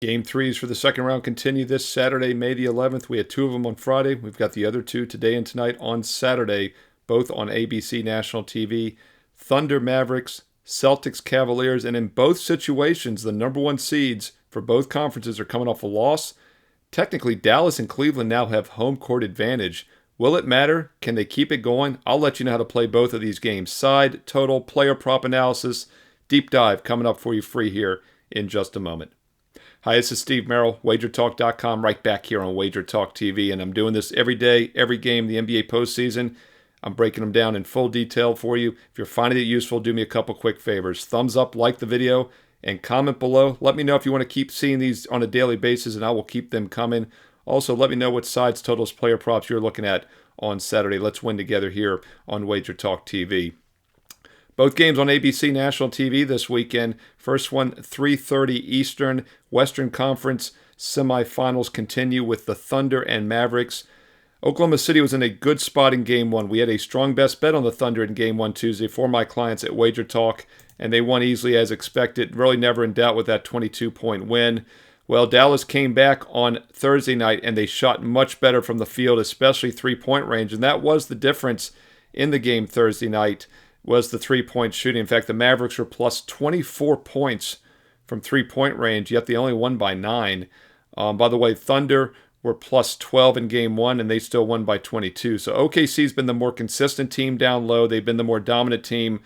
Game threes for the second round continue this Saturday, May the 11th. We had two of them on Friday. We've got the other two today and tonight on Saturday, both on ABC National TV. Thunder Mavericks, Celtics Cavaliers, and in both situations, the number one seeds for both conferences are coming off a loss. Technically, Dallas and Cleveland now have home court advantage. Will it matter? Can they keep it going? I'll let you know how to play both of these games. Side, total, player prop analysis, deep dive coming up for you free here in just a moment. Hi, this is Steve Merril, WagerTalk.com, right back here on WagerTalk TV, and I'm doing this every day, every game, the NBA postseason. I'm breaking them down in full detail for you. If you're finding it useful, do me a couple quick favors. Thumbs up, like the video, and comment below. Let me know if you want to keep seeing these on a daily basis, and I will keep them coming. Also, let me know what sides, totals, player props you're looking at on Saturday. Let's win together here on WagerTalk TV. Both games on ABC National TV this weekend. First one, 3:30 Eastern. Western Conference semifinals continue with the Thunder and Mavericks. Oklahoma City was in a good spot in Game 1. We had a strong best bet on the Thunder in Game 1 Tuesday for my clients at WagerTalk, and they won easily as expected. Really never in doubt with that 22-point win. Well, Dallas came back on Thursday night, and they shot much better from the field, especially three-point range, and that was the difference in the game Thursday night, was the three-point shooting. In fact, the Mavericks were plus 24 points from three-point range, yet they only won by 9. By the way, Thunder were plus 12 in Game 1, and they still won by 22. So OKC's been the more consistent team down low. They've been the more dominant team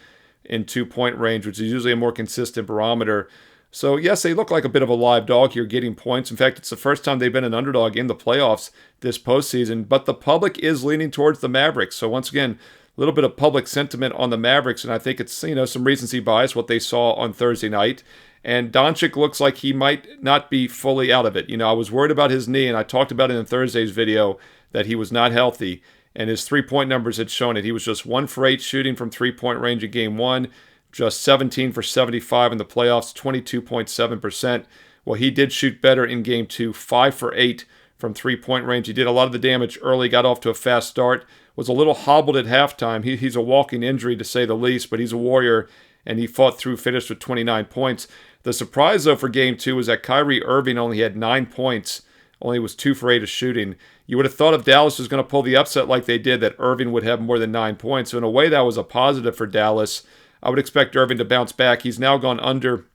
in two-point range, which is usually a more consistent barometer. So, yes, they look like a bit of a live dog here getting points. In fact, it's the first time they've been an underdog in the playoffs this postseason. But the public is leaning towards the Mavericks. So, once again, a little bit of public sentiment on the Mavericks, and I think it's, some recency bias, what they saw on Thursday night. And Doncic looks like he might not be fully out of it. I was worried about his knee, and I talked about it in Thursday's video that he was not healthy, and his three-point numbers had shown it. He was just 1 for 8 shooting from three-point range in Game 1, just 17 for 75 in the playoffs, 22.7%. Well, he did shoot better in Game 2, 5 for 8 from three-point range. He did a lot of the damage early, got off to a fast start, was a little hobbled at halftime. He's a walking injury, to say the least, but he's a warrior, and he fought through, finished with 29 points. The surprise, though, for Game 2 was that Kyrie Irving only had 9 points, only was 2 for 8 of shooting. You would have thought if Dallas was going to pull the upset like they did, that Irving would have more than 9 points. So in a way, that was a positive for Dallas. I would expect Irving to bounce back. He's now gone under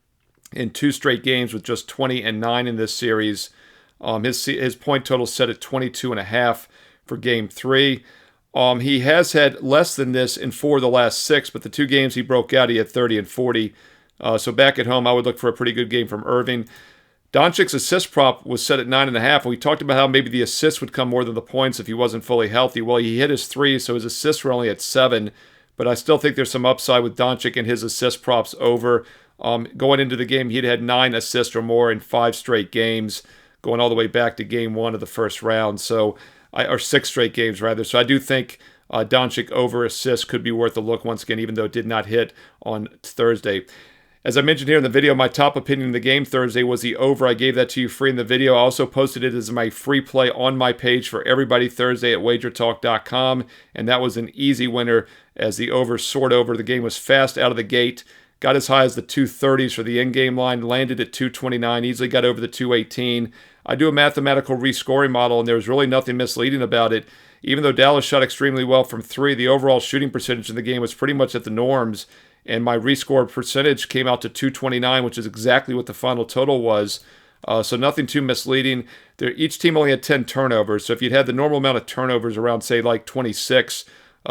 in 2 straight games with just 20 and 9 in this series. His point total set at 22.5 for Game 3. He has had less than this in 4 of the last 6, but the 2 games he broke out, he had 30 and 40. So back at home, I would look for a pretty good game from Irving. Doncic's assist prop was set at 9.5, and we talked about how maybe the assists would come more than the points if he wasn't fully healthy. Well, he hit his 3, so his assists were only at 7, but I still think there's some upside with Doncic and his assist props over. Going into the game, he'd had 9 assists or more in 5 straight games, going all the way back to Game 1 of the first round, or 6 straight games, rather. So I do think Doncic over assist could be worth a look once again, even though it did not hit on Thursday. As I mentioned here in the video, my top opinion in the game Thursday was the over. I gave that to you free in the video. I also posted it as my free play on my page for everybody Thursday at WagerTalk.com, and that was an easy winner as the over soared over. The game was fast out of the gate. Got as high as the 230s for the in-game line, landed at 229, easily got over the 218. I do a mathematical rescoring model, and there was really nothing misleading about it. Even though Dallas shot extremely well from 3, the overall shooting percentage in the game was pretty much at the norms, and my rescore percentage came out to 229, which is exactly what the final total was. So nothing too misleading. Each team only had 10 turnovers, so if you'd had the normal amount of turnovers around, say, like 26,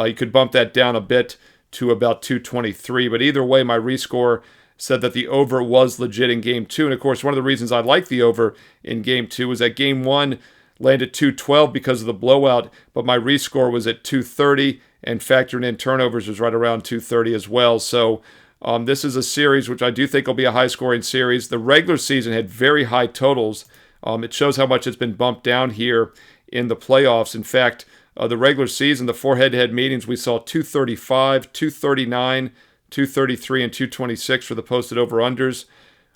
you could bump that down a bit to about 223. But either way, my rescore said that the over was legit in Game 2. And, of course, one of the reasons I like the over in Game 2 was that Game 1 landed 212 because of the blowout, but my rescore was at 230, and factoring in turnovers was right around 230 as well. So this is a series which I do think will be a high-scoring series. The regular season had very high totals. It shows how much it's been bumped down here in the playoffs. In fact, the regular season, the 4 head-to-head meetings, we saw 235, 239, 233, and 226 for the posted over-unders.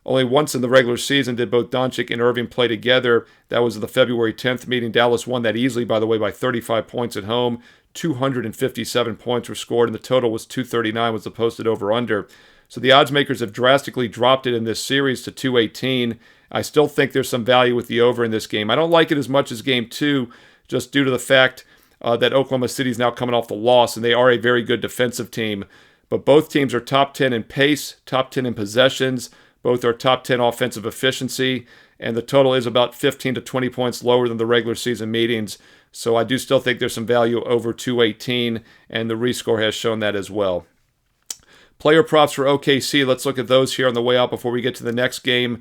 Only once in the regular season did both Doncic and Irving play together. That was the February 10th meeting. Dallas won that easily, by the way, by 35 points at home. 257 points were scored, and the total was 239 was the posted over-under. So the odds makers have drastically dropped it in this series to 218. I still think there's some value with the over in this game. I don't like it as much as Game 2, just due to the fact that Oklahoma City is now coming off the loss, and they are a very good defensive team. But both teams are top 10 in pace, top 10 in possessions. Both are top 10 offensive efficiency, and the total is about 15 to 20 points lower than the regular season meetings. So I do still think there's some value over 218, and the rescore has shown that as well. Player props for OKC. Let's look at those here on the way out before we get to the next game.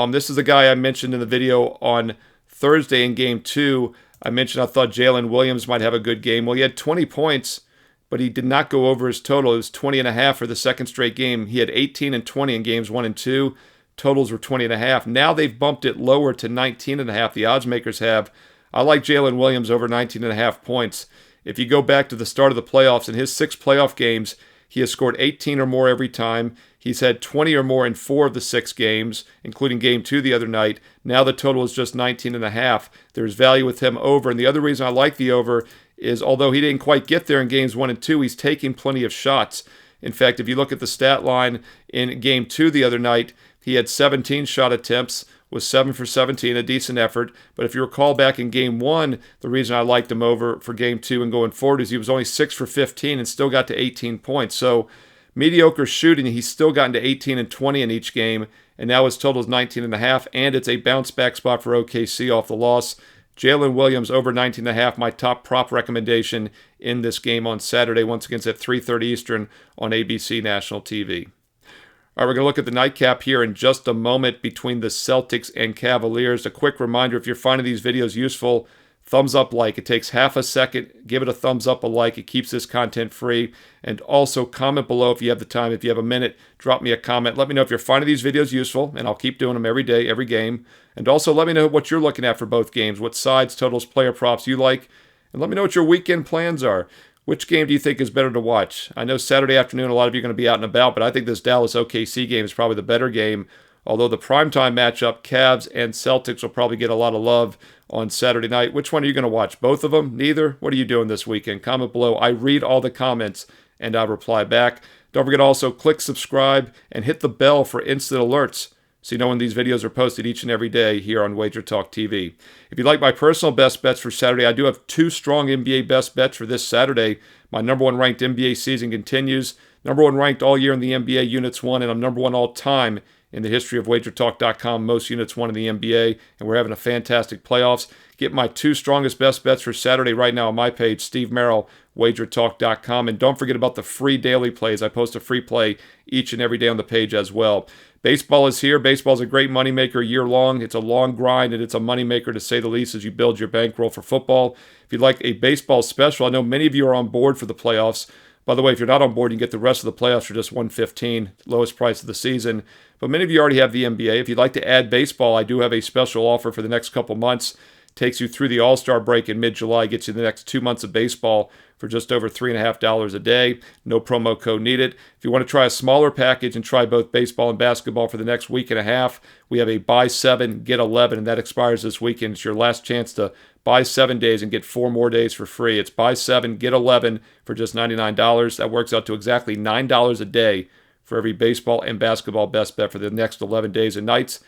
This is the guy I mentioned in the video on Thursday in Game 2. I mentioned I thought Jalen Williams might have a good game. Well, he had 20 points, but he did not go over his total. It was 20.5 for the second straight game. He had 18 and 20 in games 1 and 2. Totals were 20.5. Now they've bumped it lower to 19.5. The odds makers have. I like Jalen Williams over 19.5 points. If you go back to the start of the playoffs, in his 6 playoff games, he has scored 18 or more every time. He's had 20 or more in 4 of the 6 games, including Game 2 the other night. Now the total is just 19.5. There's value with him over. And the other reason I like the over is, although he didn't quite get there in Games 1 and 2, he's taking plenty of shots. In fact, if you look at the stat line in Game 2 the other night, he had 17 shot attempts, was 7 for 17, a decent effort. But if you recall back in Game 1, the reason I liked him over for Game 2 and going forward is he was only 6 for 15 and still got to 18 points. So mediocre shooting, he's still gotten to 18 and 20 in each game, and now his total is 19.5, and it's a bounce-back spot for OKC off the loss. Jalen Williams over 19.5, my top prop recommendation in this game on Saturday, once again it's at 3:30 Eastern on ABC National TV. All right, we're going to look at the nightcap here in just a moment between the Celtics and Cavaliers. A quick reminder, if you're finding these videos useful, thumbs up, like. It takes half a second. Give it a thumbs up, a like. It keeps this content free. And also comment below if you have the time. If you have a minute, drop me a comment. Let me know if you're finding these videos useful, and I'll keep doing them every day, every game. And also let me know what you're looking at for both games, what sides, totals, player props you like. And let me know what your weekend plans are. Which game do you think is better to watch? I know Saturday afternoon a lot of you are going to be out and about, but I think this Dallas OKC game is probably the better game. Although the primetime matchup, Cavs and Celtics, will probably get a lot of love on Saturday night. Which one are you going to watch? Both of them? Neither? What are you doing this weekend? Comment below. I read all the comments and I'll reply back. Don't forget to also click subscribe and hit the bell for instant alerts so you know when these videos are posted each and every day here on WagerTalk TV. If you'd like my personal best bets for Saturday, I do have 2 strong NBA best bets for this Saturday. My number 1 ranked NBA season continues. Number 1 ranked all year in the NBA, units won, and I'm number 1 all time in the history of WagerTalk.com, most units won in the NBA, and we're having a fantastic playoffs. Get my 2 strongest best bets for Saturday right now on my page, Steve Merril, WagerTalk.com. And don't forget about the free daily plays. I post a free play each and every day on the page as well. Baseball is here. Baseball is a great moneymaker year long. It's a long grind, and it's a moneymaker to say the least as you build your bankroll for football. If you'd like a baseball special, I know many of you are on board for the playoffs. By the way, if you're not on board, you can get the rest of the playoffs for just $115, lowest price of the season. But many of you already have the NBA. If you'd like to add baseball, I do have a special offer for the next couple months. Takes you through the All-Star break in mid-July, gets you the next 2 months of baseball for just over $3.50 a day. No promo code needed. If you want to try a smaller package and try both baseball and basketball for the next week and a half, we have a buy 7, get 11, and that expires this weekend. It's your last chance to buy 7 days and get 4 more days for free. It's buy 7, get 11 for just $99. That works out to exactly $9 a day for every baseball and basketball best bet for the next 11 days and nights.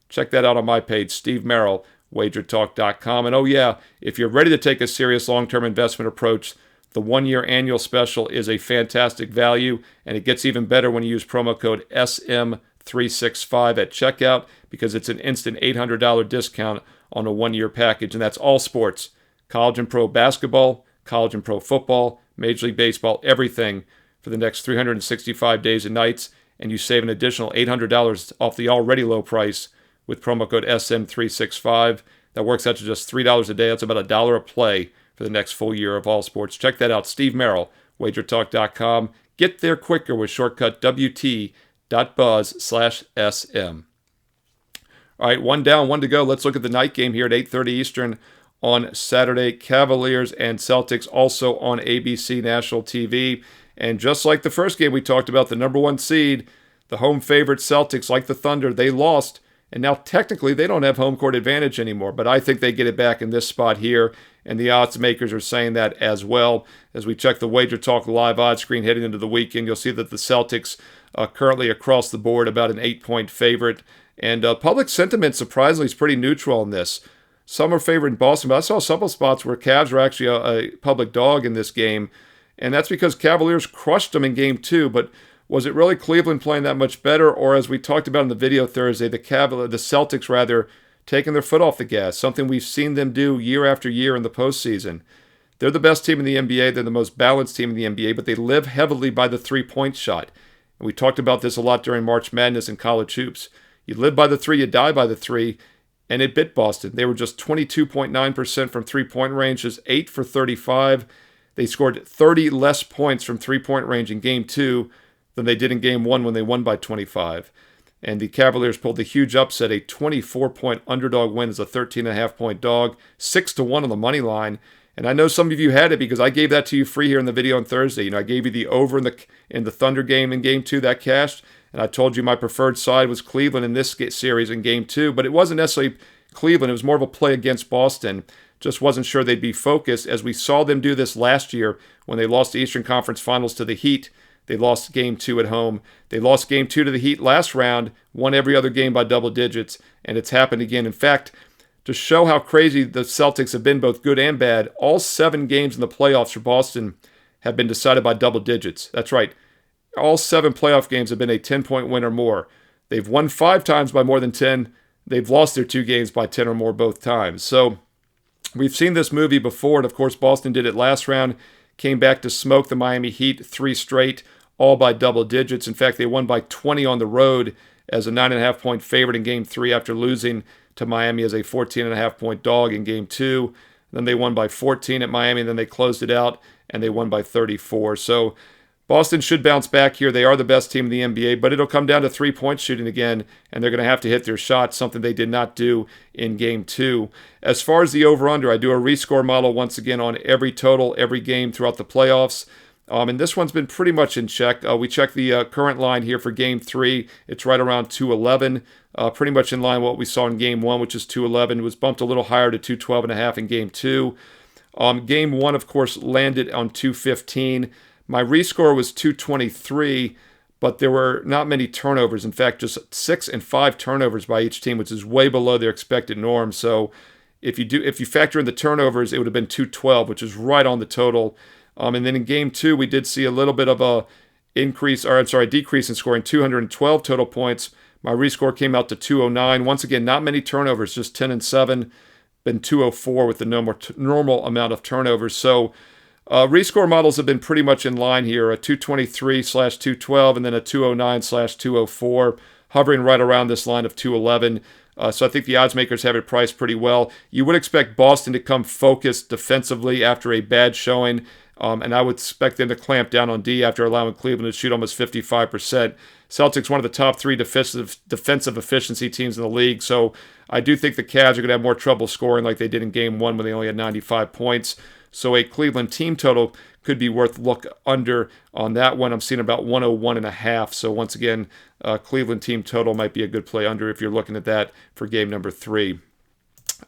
Check that out on my page, Steve Merril, WagerTalk.com. And oh yeah, if you're ready to take a serious long-term investment approach, the 1-year annual special is a fantastic value, and it gets even better when you use promo code SM365 at checkout because it's an instant $800 discount on a 1-year package, and that's all sports. College and pro basketball, college and pro football, Major League Baseball, everything for the next 365 days and nights, and you save an additional $800 off the already low price with promo code SM365. That works out to just $3 a day. That's about $1 a play for the next full year of all sports. Check that out, Steve Merril, WagerTalk.com. Get there quicker with shortcut WT.buzz/SM. All right, 1 down, 1 to go. Let's look at the night game here at 8:30 Eastern on Saturday. Cavaliers and Celtics also on ABC National TV. And just like the first game we talked about, the number 1 seed, the home favorite Celtics, like the Thunder, they lost. And now technically they don't have home court advantage anymore, but I think they get it back in this spot here, and the odds makers are saying that as well. As we check the WagerTalk live odds screen heading into the weekend, you'll see that the Celtics are currently across the board about an 8-point favorite, And public sentiment, surprisingly, is pretty neutral on this. Some are favoring Boston, but I saw several spots where Cavs were actually a public dog in this game. And that's because Cavaliers crushed them in Game 2, but was it really Cleveland playing that much better? Or as we talked about in the video Thursday, the Celtics rather, taking their foot off the gas, something we've seen them do year after year in the postseason. They're the best team in the NBA. They're the most balanced team in the NBA, but they live heavily by the three-point shot. And we talked about this a lot during March Madness and college hoops. You live by the three, you die by the three, and it bit Boston. They were just 22.9% from three-point range, just 8 for 35. They scored 30 less points from three-point range in Game 2 than they did in Game 1 when they won by 25. And the Cavaliers pulled a huge upset, a 24-point underdog win as a 13.5-point dog, 6-1 on the money line. And I know some of you had it because I gave that to you free here in the video on Thursday. I gave you the over in the Thunder game in Game 2, that cashed. And I told you my preferred side was Cleveland in this series in Game 2. But it wasn't necessarily Cleveland. It was more of a play against Boston. Just wasn't sure they'd be focused, as we saw them do this last year when they lost the Eastern Conference Finals to the Heat. They lost Game 2 at home. They lost Game 2 to the Heat last round, won every other game by double digits, and it's happened again. In fact, to show how crazy the Celtics have been, both good and bad, all 7 games in the playoffs for Boston have been decided by double digits. That's right. All 7 playoff games have been a 10-point win or more. They've won 5 times by more than 10. They've lost their 2 games by 10 or more both times. So we've seen this movie before, and of course Boston did it last round. Came back to smoke the Miami Heat 3 straight, all by double digits. In fact, they won by 20 on the road as a 9.5-point favorite in Game 3 after losing to Miami as a 14.5-point dog in Game 2. Then they won by 14 at Miami, and then they closed it out, and they won by 34. So Boston should bounce back here. They are the best team in the NBA, but it'll come down to three-point shooting again, and they're going to have to hit their shots, something they did not do in Game 2. As far as the over-under, I do a rescore model once again on every total, every game throughout the playoffs. And this one's been pretty much in check. We checked the current line here for Game 3. It's right around 211, pretty much in line with what we saw in Game 1, which is 211. It was bumped a little higher to 212.5 in Game 2. Game 1, of course, landed on 215. My rescore was 223, but there were not many turnovers. In fact, just 6 and 5 turnovers by each team, which is way below their expected norm. So if you factor in the turnovers, it would have been 212, which is right on the total. And then in Game 2, we did see a little bit of a decrease in scoring, 212 total points. My rescore came out to 209. Once again, not many turnovers, just 10 and 7. Been 204 with the normal amount of turnovers. So rescore models have been pretty much in line here, a 223/212 and then a 209/204, hovering right around this line of 211. So I think the odds makers have it priced pretty well. You would expect Boston to come focused defensively after a bad showing, and I would expect them to clamp down on D after allowing Cleveland to shoot almost 55%. Celtics, one of the top 3 defensive efficiency teams in the league, so I do think the Cavs are going to have more trouble scoring like they did in Game 1 when they only had 95 points. So a Cleveland team total could be worth look under on that one. I'm seeing about 101.5. So once again, Cleveland team total might be a good play under if you're looking at that for game number 3.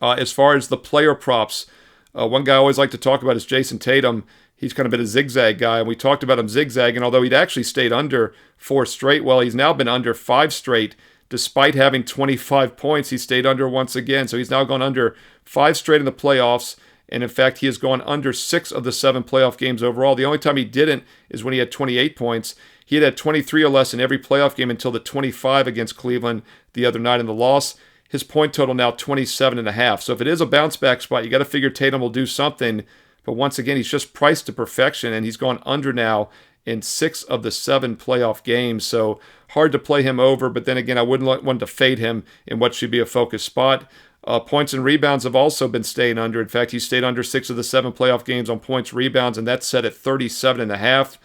As far as the player props, one guy I always like to talk about is Jason Tatum. He's kind of been a zigzag guy, and we talked about him zigzagging, although he'd actually stayed under 4 straight. Well, he's now been under 5 straight. Despite having 25 points, he stayed under once again. So he's now gone under 5 straight in the playoffs. And in fact, he has gone under 6 of the 7 playoff games overall. The only time he didn't is when he had 28 points. He had 23 or less in every playoff game until the 25 against Cleveland the other night in the loss. His point total now 27.5. So if it is a bounce back spot, you got to figure Tatum will do something. But once again, he's just priced to perfection, and he's gone under now in 6 of the 7 playoff games. So hard to play him over, but then again, I wouldn't want to fade him in what should be a focus spot. Points and rebounds have also been staying under. In fact, he stayed under 6 of the 7 playoff games on points, rebounds, and that's set at 37.5.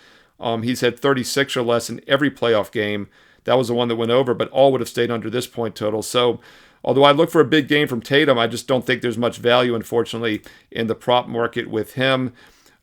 He's had 36 or less in every playoff game. That was the one that went over, but all would have stayed under this point total. So although I look for a big game from Tatum, I just don't think there's much value, unfortunately, in the prop market with him.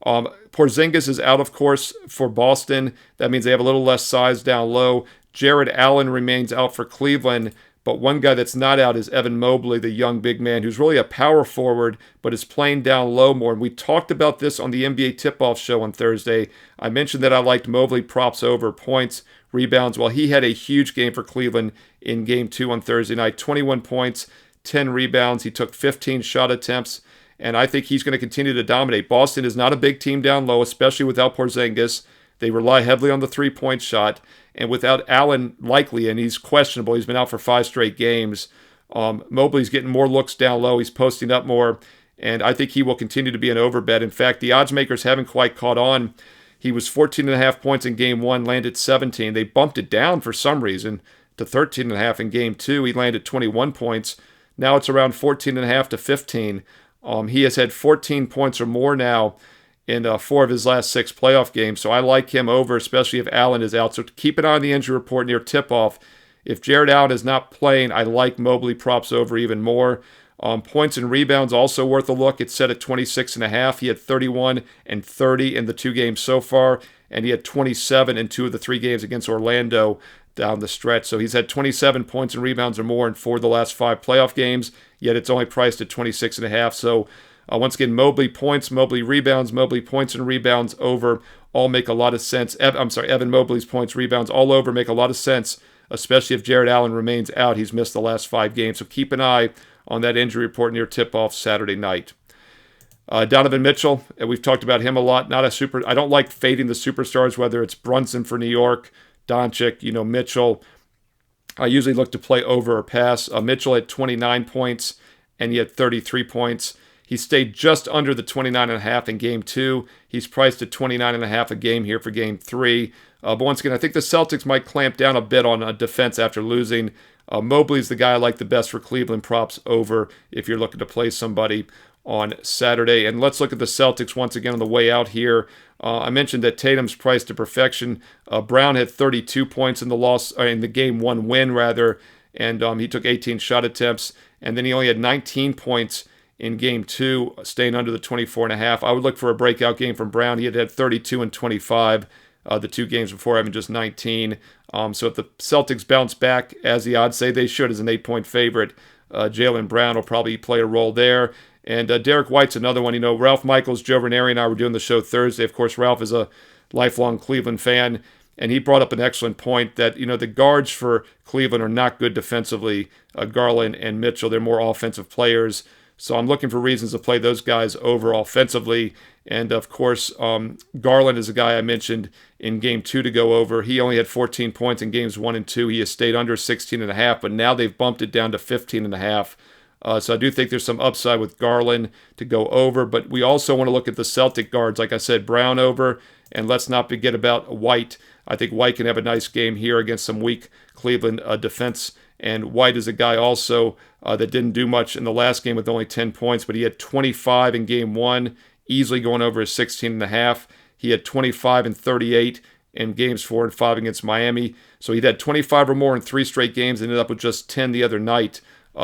Porzingis is out, of course, for Boston. That means they have a little less size down low. Jared Allen remains out for Cleveland. But one guy that's not out is Evan Mobley, the young big man, who's really a power forward, but is playing down low more. And we talked about this on the NBA Tip-Off show on Thursday. I mentioned that I liked Mobley props over points, rebounds. Well, he had a huge game for Cleveland in Game 2 on Thursday night. 21 points, 10 rebounds. He took 15 shot attempts, and I think he's going to continue to dominate. Boston is not a big team down low, especially without Porzingis. They rely heavily on the three-point shot, and without Allen likely, and he's questionable, he's been out for 5 straight games. Mobley's getting more looks down low. He's posting up more, and I think he will continue to be an overbet. In fact, the odds makers haven't quite caught on. He was 14.5 points in Game 1, landed 17. They bumped it down for some reason to 13.5 in Game 2. He landed 21 points. Now it's around 14.5 to 15. He has had 14 points or more now in 4 of his last 6 playoff games. So I like him over, especially if Allen is out. So keep an eye on the injury report near tip-off. If Jared Allen is not playing, I like Mobley props over even more. Points and rebounds also worth a look. It's set at 26.5. He had 31 and 30 in the 2 games so far, and he had 27 in 2 of the 3 games against Orlando down the stretch. So he's had 27 points and rebounds or more in 4 of the last 5 playoff games, yet it's only priced at 26.5. So once again, Mobley points, Mobley rebounds, Mobley points and rebounds over all make a lot of sense. Evan Mobley's points, rebounds all over make a lot of sense, especially if Jared Allen remains out. He's missed the last 5 games. So keep an eye on that injury report near tip-off Saturday night. Donovan Mitchell, we've talked about him a lot. I don't like fading the superstars, whether it's Brunson for New York, Doncic, Mitchell. I usually look to play over or pass. Mitchell had 29 points, and he had 33 points. He stayed just under the 29.5 in Game 2. He's priced at 29.5 a game here for Game 3. But once again, I think the Celtics might clamp down a bit on defense after losing. Mobley's the guy I like the best for Cleveland props over if you're looking to play somebody on Saturday. And let's look at the Celtics once again on the way out here. I mentioned that Tatum's priced to perfection. Brown had 32 points in the Game 1 win, rather, and he took 18 shot attempts. And then he only had 19 points in Game 2, staying under the 24.5. I would look for a breakout game from Brown. He had 32 and 25 the 2 games before, having just 19. So if the Celtics bounce back, as the odds say they should, as an 8-point favorite, Jaylen Brown will probably play a role there. And Derek White's another one. Ralph Michaels, Joe Ranieri, and I were doing the show Thursday. Of course, Ralph is a lifelong Cleveland fan, and he brought up an excellent point that, the guards for Cleveland are not good defensively. Garland and Mitchell, they're more offensive players. So I'm looking for reasons to play those guys over offensively. And, of course, Garland is a guy I mentioned in Game 2 to go over. He only had 14 points in Games 1 and 2. He has stayed under 16.5, but now they've bumped it down to 15.5. So I do think there's some upside with Garland to go over. But we also want to look at the Celtic guards. Like I said, Brown over. And let's not forget about White. I think White can have a nice game here against some weak Cleveland defense. And White is a guy also that didn't do much in the last game with only 10 points, but he had 25 in Game 1, easily going over his 16.5. He had 25 and 38 in Games 4 and 5 against Miami. So he'd had 25 or more in 3 straight games, ended up with just 10 the other night.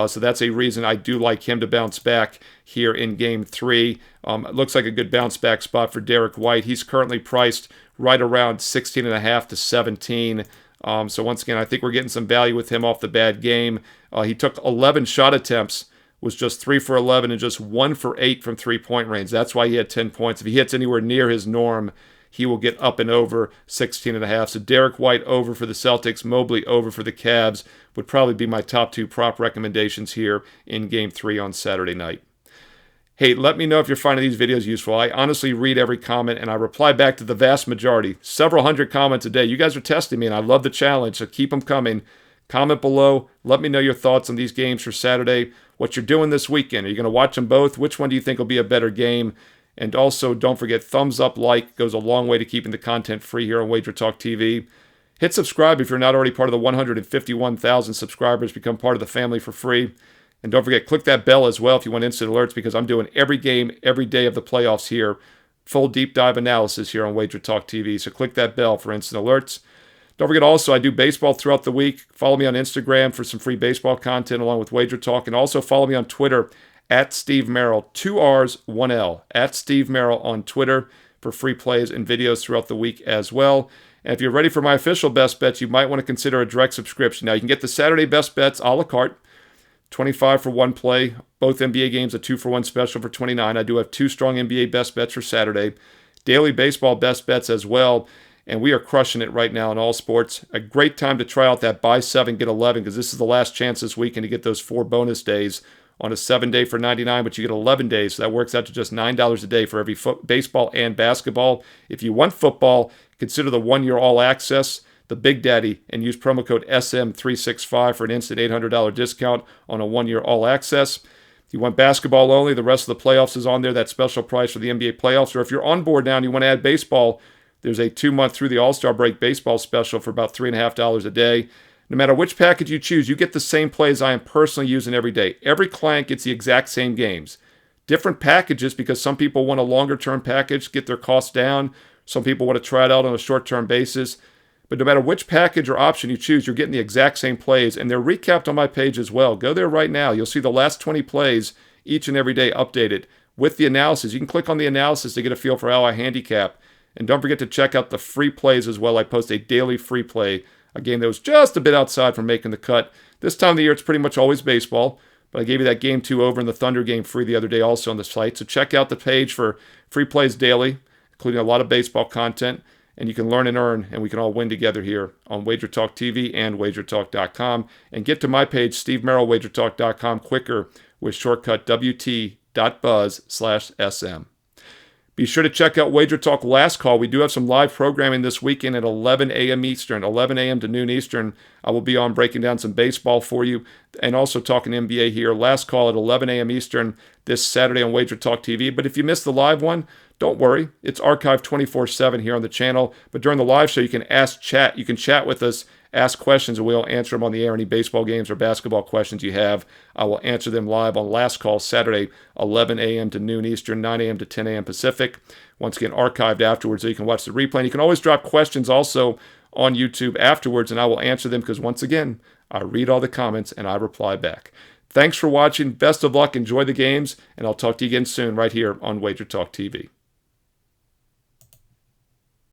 So that's a reason I do like him to bounce back here in Game 3. It looks like a good bounce back spot for Derek White. He's currently priced right around 16.5 to 17. So once again, I think we're getting some value with him off the bad game. He took 11 shot attempts, was just 3 for 11, and just 1 for 8 from three-point range. That's why he had 10 points. If he hits anywhere near his norm, he will get up and over 16.5. So Derek White over for the Celtics, Mobley over for the Cavs would probably be my top 2 prop recommendations here in Game 3 on Saturday night. Hey, let me know if you're finding these videos useful. I honestly read every comment, and I reply back to the vast majority. Several hundred comments a day. You guys are testing me, and I love the challenge, so keep them coming. Comment below. Let me know your thoughts on these games for Saturday, what you're doing this weekend. Are you going to watch them both? Which one do you think will be a better game? And also, don't forget, thumbs up, like, goes a long way to keeping the content free here on WagerTalk TV. Hit subscribe if you're not already part of the 151,000 subscribers. Become part of the family for free. And don't forget, click that bell as well if you want instant alerts, because I'm doing every game, every day of the playoffs here. Full deep dive analysis here on WagerTalk TV. So click that bell for instant alerts. Don't forget also, I do baseball throughout the week. Follow me on Instagram for some free baseball content along with WagerTalk. And also follow me on Twitter at Steve Merril, 2 R's, 1 L. At Steve Merril on Twitter for free plays and videos throughout the week as well. And if you're ready for my official best bets, you might want to consider a direct subscription. Now, you can get the Saturday best bets a la carte. 25 for one play. Both NBA games, a 2-for-1 special for 29. I do have 2 strong NBA best bets for Saturday. Daily baseball best bets as well. and we are crushing it right now in all sports. A great time to try out that buy 7, get 11, because this is the last chance this weekend to get those 4 bonus days on a 7-day for $99, but you get 11 days, so that works out to just $9 a day for every baseball and basketball. If you want football, consider the 1-year all-access, the Big Daddy, and use promo code SM365 for an instant $800 discount on a 1-year all-access. If you want basketball only, the rest of the playoffs is on there, that special price for the NBA playoffs. Or if you're on board now and you want to add baseball, there's a 2-month through the All-Star break baseball special for about $3.50 a day. No matter which package you choose, you get the same plays I am personally using every day. Every client gets the exact same games. Different packages because some people want a longer-term package, get their costs down. Some people want to try it out on a short-term basis. But no matter which package or option you choose, you're getting the exact same plays, and they're recapped on my page as well. Go there right now. You'll see the last 20 plays each and every day updated with the analysis. You can click on the analysis to get a feel for how I handicap. And don't forget to check out the free plays as well. I post a daily free play, a game that was just a bit outside from making the cut. This time of the year, it's pretty much always baseball, but I gave you that Game 2 over in the Thunder game free the other day also on the site. So check out the page for free plays daily, including a lot of baseball content. And you can learn and earn, and we can all win together here on WagerTalk TV and WagerTalk.com. And get to my page, Steve Merril, WagerTalk.com, quicker with shortcut WT.buzz/SM. Be sure to check out WagerTalk Last Call. We do have some live programming this weekend at 11 a.m. Eastern, 11 a.m. to noon Eastern. I will be on breaking down some baseball for you and also talking NBA here. Last Call at 11 a.m. Eastern this Saturday on WagerTalk TV. But if you missed the live one, don't worry. It's archived 24/7 here on the channel. But during the live show, you can chat. You can chat with us, ask questions, and we'll answer them on the air. Any baseball games or basketball questions you have, I will answer them live on Last Call Saturday, 11 a.m. to noon Eastern, 9 a.m. to 10 a.m. Pacific. Once again, archived afterwards so you can watch the replay. And you can always drop questions also on YouTube afterwards, and I will answer them because, once again, I read all the comments and I reply back. Thanks for watching. Best of luck. Enjoy the games, and I'll talk to you again soon right here on WagerTalk TV.